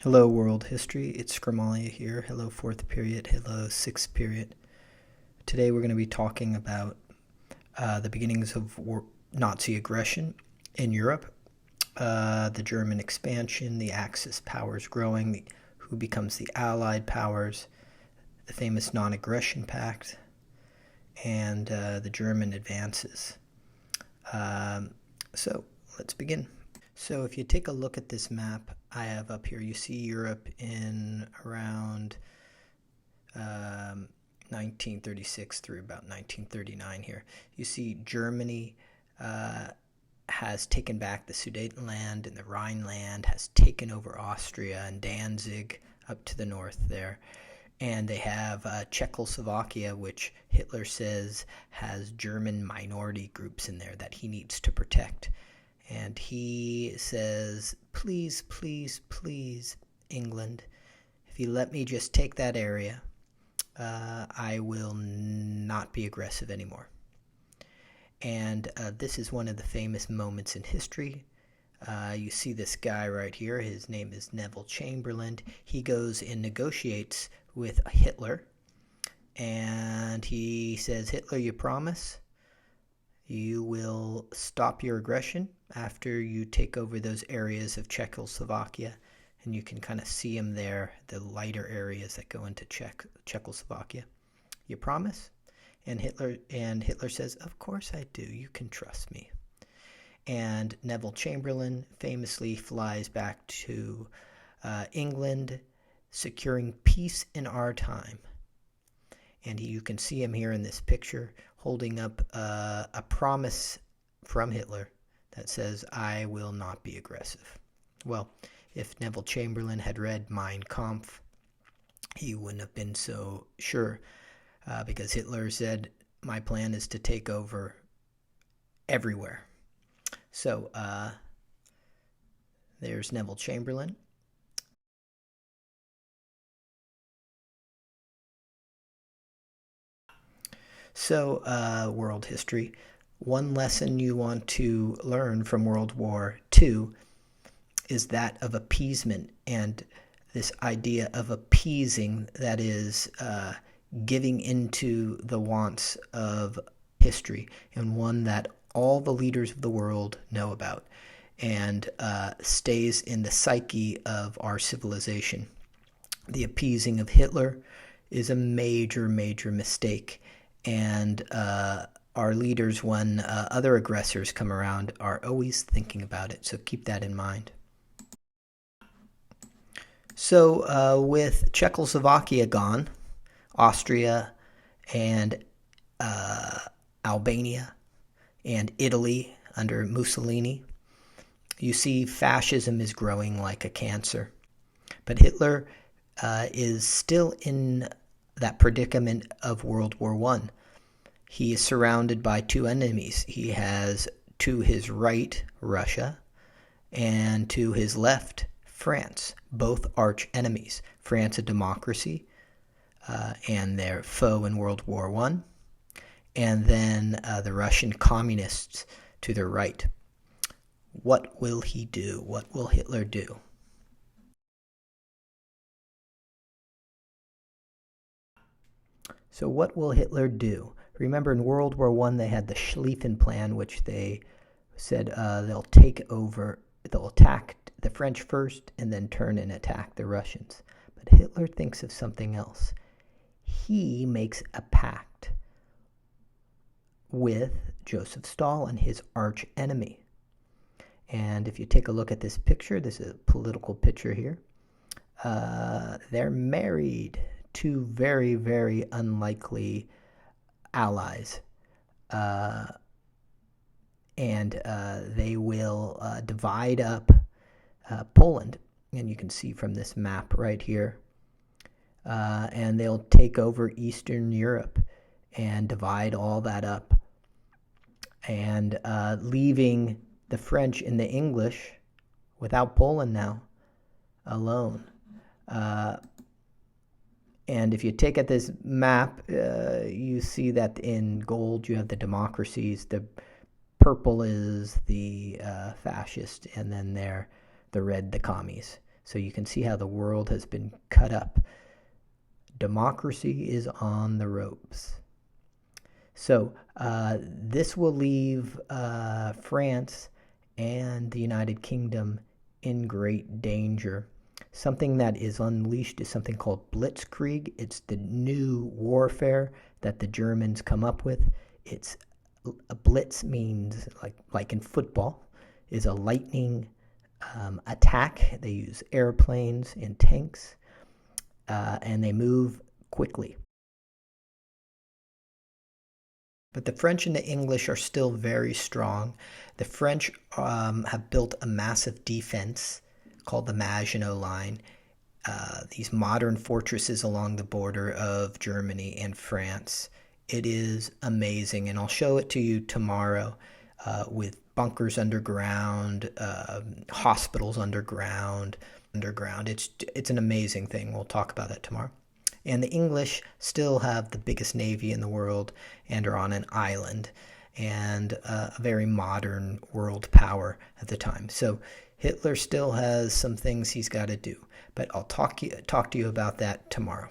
Hello, world history. It's Scrimalia here. Hello, fourth period. Hello, sixth period. Today we're going to be talking about the beginnings of Nazi aggression in Europe, the German expansion, the Axis powers growing, who becomes the Allied powers, the famous non-aggression pact, and the German advances. So let's begin. So if you take a look at this map I have up here, you see Europe in around 1936 through about 1939 here. You see Germany has taken back the Sudetenland and the Rhineland, has taken over Austria and Danzig up to the north there. And they have Czechoslovakia, which Hitler says has German minority groups in there that he needs to protect. And he says, please, please, please, England, if you let me just take that area, I will not be aggressive anymore. And this is one of the famous moments in history. You see this guy right here. His name is Neville Chamberlain. He goes and negotiates with Hitler. And he says, Hitler, you promise you will stop your aggression after you take over those areas of Czechoslovakia. And you can kind of see him there, the lighter areas that go into Czechoslovakia. You promise? And Hitler says, of course I do. You can trust me. And Neville Chamberlain famously flies back to England, securing peace in our time. And you can see him here in this picture holding up a promise from Hitler that says, I will not be aggressive. Well, if Neville Chamberlain had read Mein Kampf, he wouldn't have been so sure, because Hitler said, my plan is to take over everywhere. So there's Neville Chamberlain. So world history. One lesson you want to learn from World War II is that of appeasement, and this idea of appeasing, that is giving into the wants of history, and one that all the leaders of the world know about and stays in the psyche of our civilization. The appeasing of Hitler is a major, major mistake. And our leaders, when other aggressors come around, are always thinking about it. So keep that in mind. So with Czechoslovakia gone, Austria and Albania and Italy under Mussolini, you see fascism is growing like a cancer. But Hitler is still in that predicament of World War I. He is surrounded by two enemies. He has to his right Russia and to his left France, both arch enemies. France a democracy and their foe in World War I, and then the Russian communists to the right. What will he do? What will Hitler do? So what will Hitler do? Remember, in World War I, they had the Schlieffen Plan, which they said they'll attack the French first and then turn and attack the Russians. But Hitler thinks of something else. He makes a pact with Joseph Stalin, his arch enemy. And if you take a look at this picture, this is a political picture here. They're married. Two very, very unlikely allies. And they will divide up Poland. And you can see from this map right here. And they'll take over Eastern Europe and divide all that up. And leaving the French and the English without Poland now alone. And if you take at this map, you see that in gold you have the democracies, the purple is the fascist, and then the red, the commies. So you can see how the world has been cut up. Democracy is on the ropes. So this will leave France and the United Kingdom in great danger. Something that is unleashed is something called Blitzkrieg. It's the new warfare that the Germans come up with. It's a blitz means like in football is a lightning attack. They use airplanes and tanks, and they move quickly. But the French and the English are still very strong. The French have built a massive defense called the Maginot Line. These modern fortresses along the border of Germany and France. It is amazing, and I'll show it to you tomorrow with bunkers underground, hospitals underground. It's an amazing thing. We'll talk about that tomorrow. And the English still have the biggest navy in the world and are on an island and a very modern world power at the time. So Hitler still has some things he's got to do, but I'll talk to you about that tomorrow.